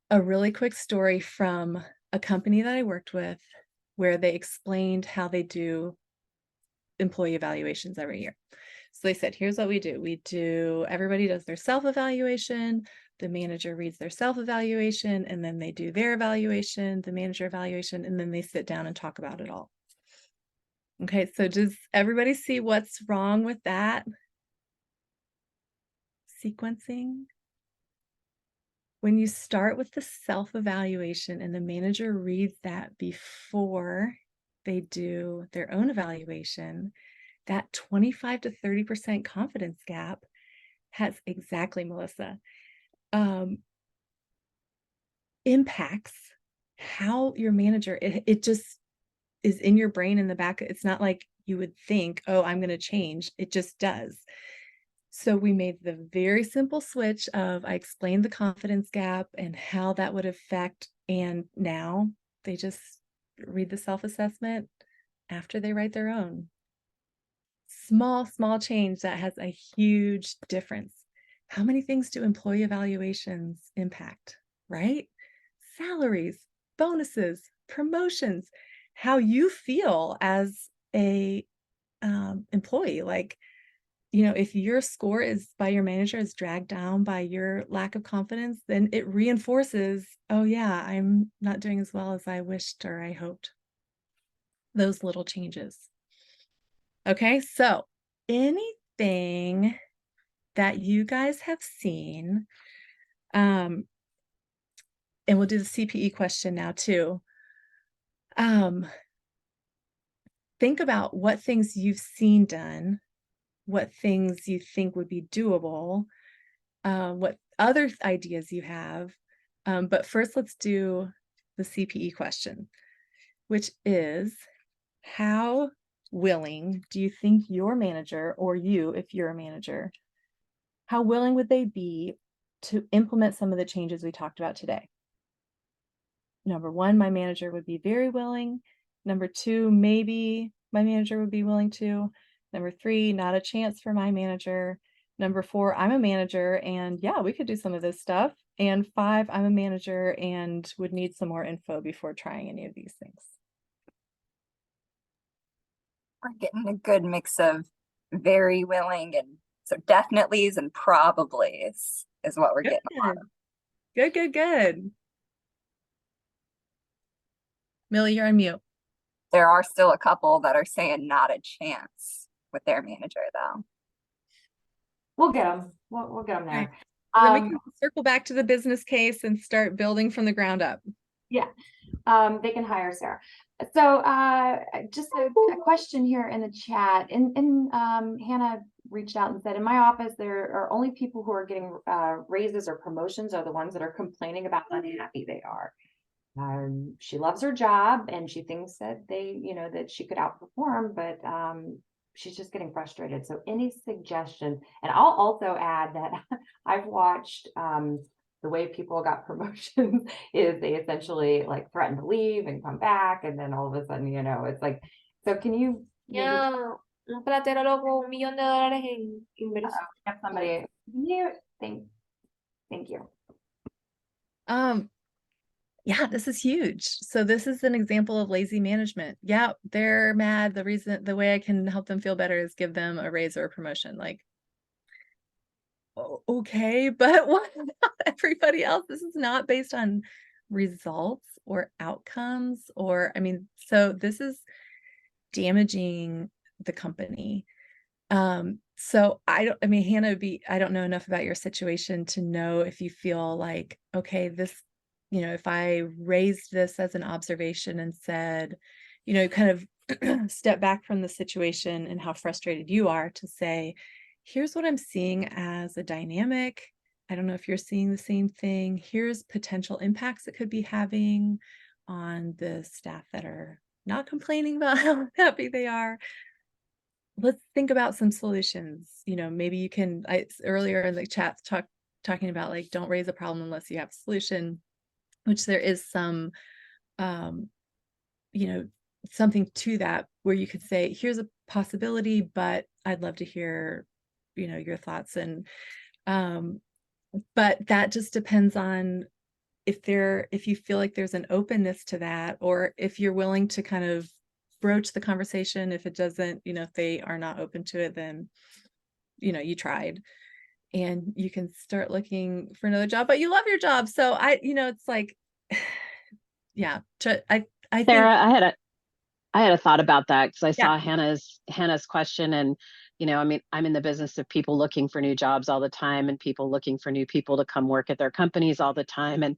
A really quick story from a company that I worked with where they explained how they do employee evaluations every year. So they said, here's what we do. Everybody does their self-evaluation, the manager reads their self-evaluation, and then they do their evaluation, the manager evaluation, and then they sit down and talk about it all. Okay, so does everybody see what's wrong with that sequencing? When you start with the self-evaluation and the manager reads that before they do their own evaluation, that 25 to 30% confidence gap has exactly, Melissa, impacts how your manager, it just is in your brain in the back. It's not like you would think, oh, I'm going to change. It just does. So we made the very simple switch of I explained the confidence gap and how that would affect, and now they just read the self-assessment after they write their own. Small change that has a huge difference. How many things do employee evaluations impact, right? Salaries, bonuses, promotions, how you feel as a employee. Like, if your score is by your manager is dragged down by your lack of confidence, then it reinforces, oh yeah, I'm not doing as well as I wished or I hoped. Those little changes. Okay, so anything that you guys have seen, and we'll do the CPE question now too. Think about what things you've seen done, what things you think would be doable, what other ideas you have. But first, let's do the CPE question, which is, how willing do you think your manager, or you, if you're a manager, how willing would they be to implement some of the changes we talked about today? Number one, my manager would be very willing. Number two, maybe my manager would be willing to. Number three, not a chance for my manager. Number four, I'm a manager and yeah, we could do some of this stuff. And five, I'm a manager and would need some more info before trying any of these things. We're getting a good mix of very willing and so definitelys and probablys is what we're getting a lot of. Good. Millie, you're on mute. There are still a couple that are saying not a chance with their manager though. We'll get them. We'll get them there. Then we can circle back to the business case and start building from the ground up. Yeah, they can hire Sarah. So just a question here in the chat. Hannah reached out and said, in my office, there are only people who are getting raises or promotions are the ones that are complaining about how unhappy they are. She loves her job and she thinks that that she could outperform, but she's just getting frustrated. So any suggestions? And I'll also add that I've watched the way people got promotions is they essentially like threaten to leave and come back, and then all of a sudden, it's like, so can you un platero con $1 millón en inversión. have somebody mute? Thank you. Yeah, this is huge. So this is an example of lazy management. Yeah, they're mad. The way I can help them feel better is give them a raise or a promotion. Like, okay, but what about everybody else? This is not based on results or outcomes so this is damaging the company. So Hannah, I don't know enough about your situation to know if you feel like, okay, this you know, if I raised this as an observation and said, you know, kind of step back from the situation and how frustrated you are to say, here's what I'm seeing as a dynamic. I don't know if you're seeing the same thing. Here's potential impacts it could be having on the staff that are not complaining about how happy they are. Let's think about some solutions. You know, maybe you can, earlier in the chat talking about like, don't raise a problem unless you have a solution, which there is some, you know, something to that where you could say, here's a possibility, but I'd love to hear, you know, your thoughts. And, but that just depends on if you feel like there's an openness to that, or if you're willing to kind of broach the conversation. If it doesn't, you know, if they are not open to it, then, you know, you tried and you can start looking for another job, but you love your job. So you know, it's like, yeah, I think, Sarah, I had a thought about that because I yeah, saw Hannah's question, and you know, I mean, I'm in the business of people looking for new jobs all the time and people looking for new people to come work at their companies all the time. And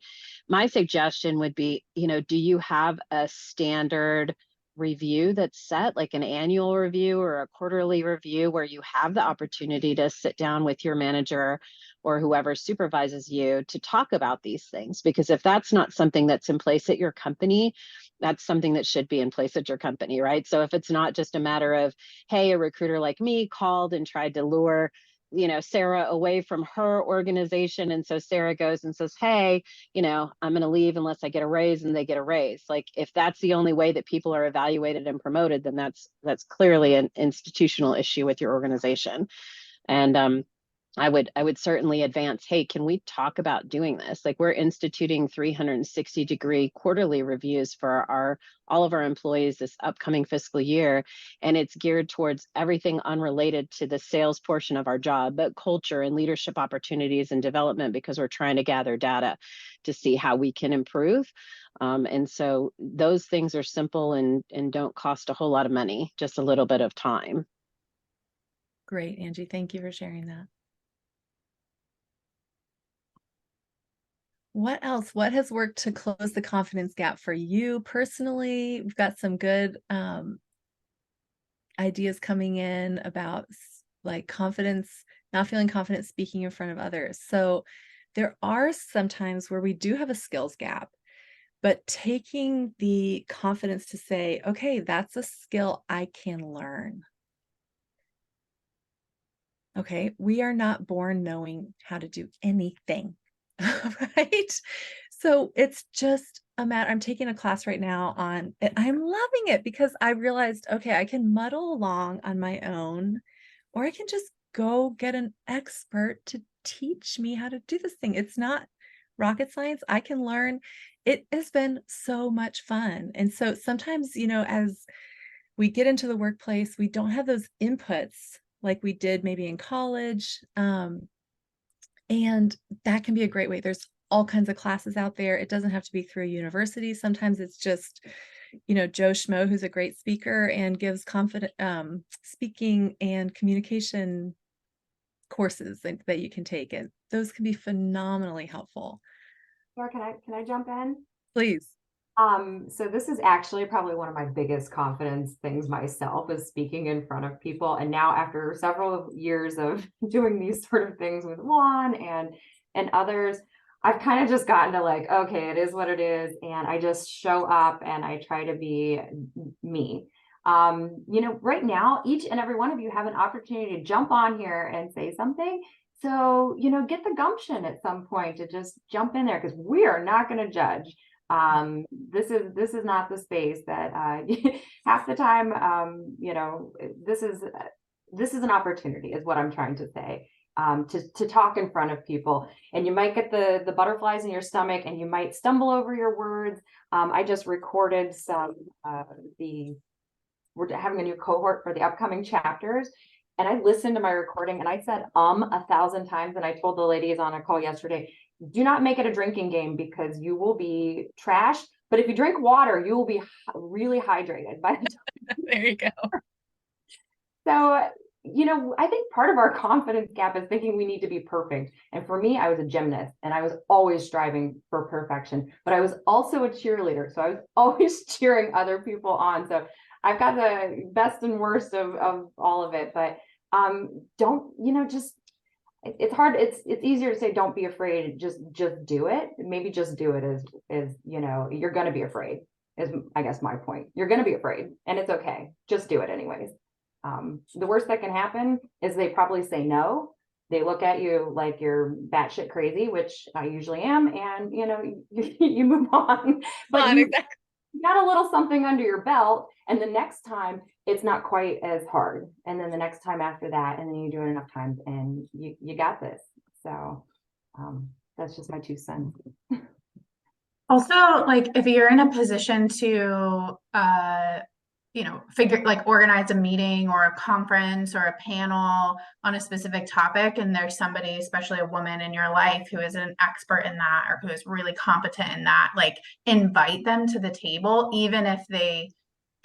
my suggestion would be, you know, do you have a standard review that's set, like an annual review or a quarterly review, where you have the opportunity to sit down with your manager or whoever supervises you to talk about these things? Because if that's not something that's in place at your company, that's something that should be in place at your company, right? So if it's not just a matter of, hey, a recruiter like me called and tried to lure, you know, Sarah away from her organization, and so Sarah goes and says, hey, you know, I'm going to leave unless I get a raise, and they get a raise. Like, if that's the only way that people are evaluated and promoted, then that's clearly an institutional issue with your organization. And I would certainly advance, hey, can we talk about doing this? Like, we're instituting 360-degree quarterly reviews for all of our employees this upcoming fiscal year. And it's geared towards everything unrelated to the sales portion of our job, but culture and leadership opportunities and development, because we're trying to gather data to see how we can improve. And so those things are simple and don't cost a whole lot of money, just a little bit of time. great, Angie. Thank you for sharing that. What else? What has worked to close the confidence gap for you personally? We've got some good ideas coming in about like confidence, not feeling confident speaking in front of others. So there are some times where we do have a skills gap, but taking the confidence to say, okay, that's a skill I can learn. Okay, we are not born knowing how to do anything. Right? So it's just a matter. I'm taking a class right now on it. I'm loving it because I realized, okay, I can muddle along on my own, or I can just go get an expert to teach me how to do this thing. It's not rocket science. I can learn. It has been so much fun. And so sometimes, you know, as we get into the workplace, we don't have those inputs like we did maybe in college. And that can be a great way. There's all kinds of classes out there. It doesn't have to be through a university. Sometimes it's just, you know, Joe Schmo, who's a great speaker and gives confident speaking and communication courses that you can take. And those can be phenomenally helpful. Laura, can I jump in? Please. So this is actually probably one of my biggest confidence things myself, is speaking in front of people. And now, after several years of doing these sort of things with Juan and others, I've kind of just gotten to like, okay, it is what it is. And I just show up and I try to be me. You know, right now, each and every one of you have an opportunity to jump on here and say something. So, you know, get the gumption at some point to just jump in there, because we are not going to judge. This is not the space that half the time, you know, this is an opportunity, is what I'm trying to say, to talk in front of people. And you might get the butterflies in your stomach, and you might stumble over your words. I just recorded some we're having a new cohort for the upcoming chapters, and I listened to my recording and I said 1,000 times. And I told the ladies on a call yesterday, do not make it a drinking game, because you will be trashed. But if you drink water, you will be really hydrated by the time. There you go. So you know, I think part of our confidence gap is thinking we need to be perfect. And for me, I was a gymnast and I was always striving for perfection, but I was also a cheerleader. So I was always cheering other people on. So I've got the best and worst of all of it, but don't, you know, just, it's hard. It's easier to say, don't be afraid. Just do it. Maybe just do it is, you know, you're going to be afraid is, I guess, my point. You're going to be afraid and it's okay. Just do it anyways. The worst that can happen is they probably say no. They look at you like you're batshit crazy, which I usually am, and you know, you move on. But you got a little something under your belt, and the next time it's not quite as hard. And then the next time after that, and then you do it enough times, and you got this. So that's just my 2 cents. Also, like if you're in a position to you know, organize a meeting or a conference or a panel on a specific topic, and there's somebody, especially a woman in your life, who is an expert in that or who is really competent in that, like invite them to the table, even if they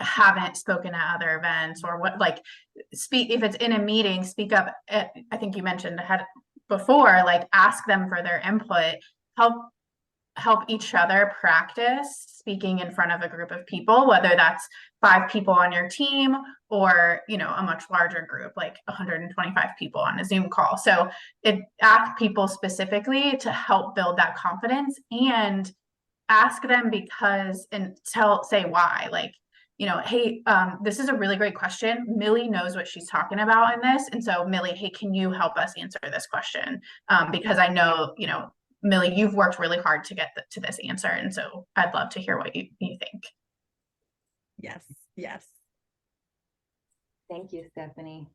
haven't spoken at other events or what, like speak, if it's in a meeting, speak up. I think you mentioned before, like ask them for their input, help each other practice speaking in front of a group of people, whether that's 5 people on your team or, you know, a much larger group, like 125 people on a Zoom call. So ask people specifically to help build that confidence, and ask them and say why, like, you know, hey, this is a really great question. Millie knows what she's talking about in this. And so Millie, hey, can you help us answer this question? Because I know, you know, Millie, you've worked really hard to get to this answer. And so I'd love to hear what you think. Yes, yes. Thank you, Stephanie.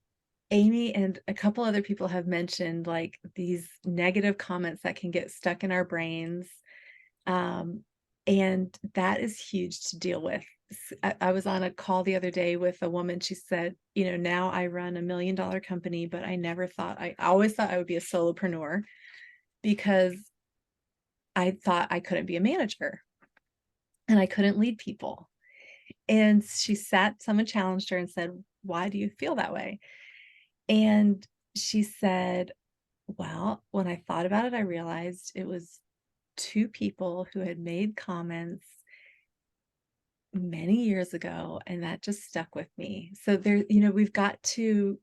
Amy and a couple other people have mentioned like these negative comments that can get stuck in our brains. And that is huge to deal with. I was on a call the other day with a woman. She said, you know, now I run $1 million company, but I always thought I would be a solopreneur because I thought I couldn't be a manager and I couldn't lead people. And someone challenged her and said, why do you feel that way? And she said, well, when I thought about it, I realized it was 2 people who had made comments many years ago, and that just stuck with me. So there, you know, we've got to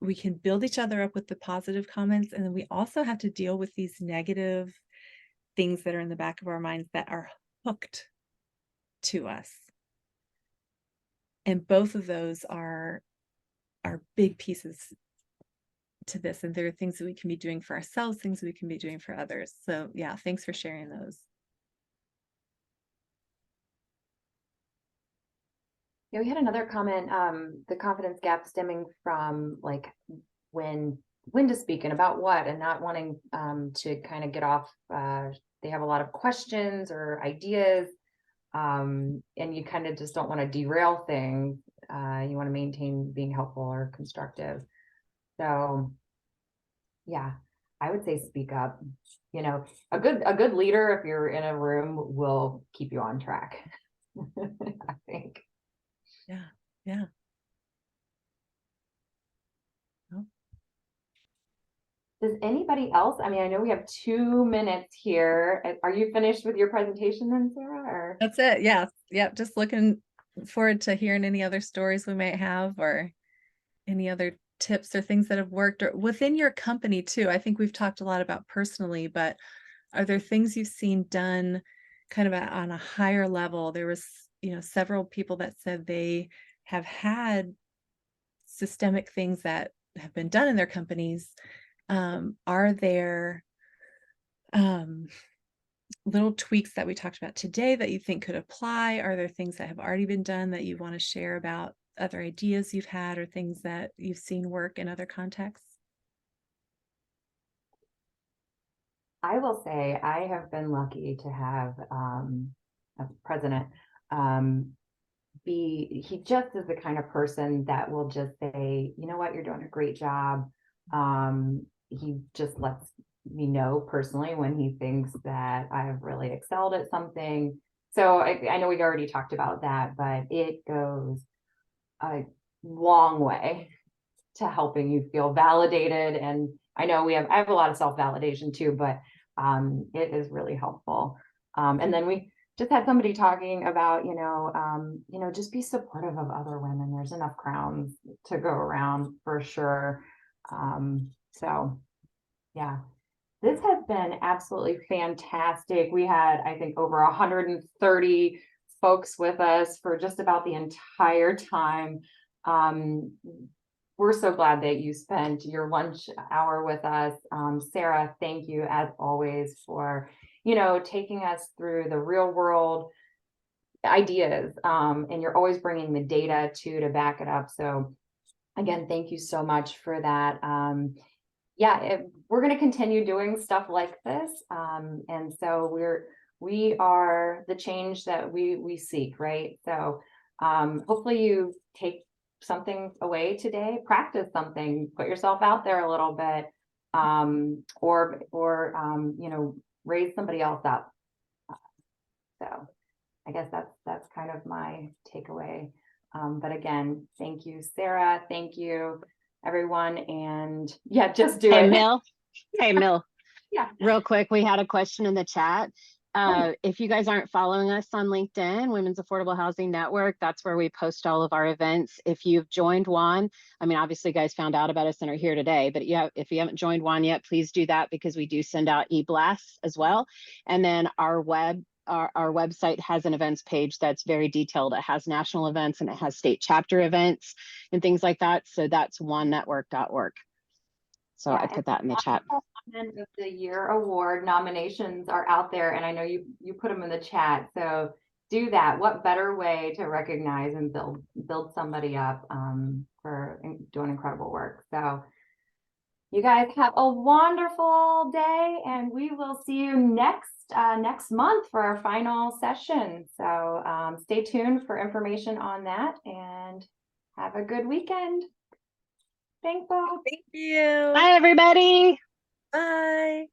we can build each other up with the positive comments, and then we also have to deal with these negative things that are in the back of our minds that are hooked to us. And both of those are big pieces to this. And there are things that we can be doing for ourselves, things we can be doing for others. So yeah, thanks for sharing those. Yeah, we had another comment, the confidence gap stemming from like when to speak and about what, and not wanting to kind of get off. They have a lot of questions or ideas, and you kind of just don't want to derail things. You want to maintain being helpful or constructive. So yeah, I would say speak up. You know, a good leader, if you're in a room, will keep you on track. I think. Yeah. Does anybody else? I mean, I know we have 2 minutes here. Are you finished with your presentation then, Sarah? Or That's it. Yeah. Yep. Just looking forward to hearing any other stories we might have, or any other tips or things that have worked, or within your company too. I think we've talked a lot about personally, but are there things you've seen done kind of on a higher level? There was, you know, several people that said they have had systemic things that have been done in their companies. Are there little tweaks that we talked about today that you think could apply? Are there things that have already been done that you want to share about other ideas you've had or things that you've seen work in other contexts? I will say I have been lucky to have a president. He just is the kind of person that will just say, you know what, you're doing a great job. He just lets me know personally when he thinks that I've really excelled at something. So I know we've already talked about that, but it goes a long way to helping you feel validated. And I know I have a lot of self-validation too, but it is really helpful. And then we just had somebody talking about, just be supportive of other women. There's enough crowns to go around for sure. So yeah, this has been absolutely fantastic. We had, I think, over 130 folks with us for just about the entire time. We're so glad that you spent your lunch hour with us. Sarah, thank you as always for, taking us through the real world ideas. And you're always bringing the data too to back it up. So again, thank you so much for that. We're going to continue doing stuff like this. And so we are the change that we seek, right? So hopefully you take something away today, practice something, put yourself out there a little bit, or raise somebody else up. So I guess that's kind of my takeaway. But again, thank you, Sarah. Thank you, everyone. And yeah, just do Hey, it. Mill. Hey, Mill. Yeah. Real quick, we had a question in the chat. If you guys aren't following us on LinkedIn, Women's Affordable Housing Network, that's where we post all of our events. If you've joined WAN, I mean, obviously you guys found out about us and are here today, but yeah, if you haven't joined WAN yet, please do that because we do send out e-blasts as well. And then our website has an events page that's very detailed. It has national events and it has state chapter events and things like that. So that's onenetwork.org. So I put that in the chat. Of the Year award nominations are out there, and I know you put them in the chat. So do that. What better way to recognize and build somebody up for doing incredible work? So you guys have a wonderful day, and we will see you next month for our final session. So stay tuned for information on that, and have a good weekend. Thanks, Bob. Thank you. Bye, everybody. Bye.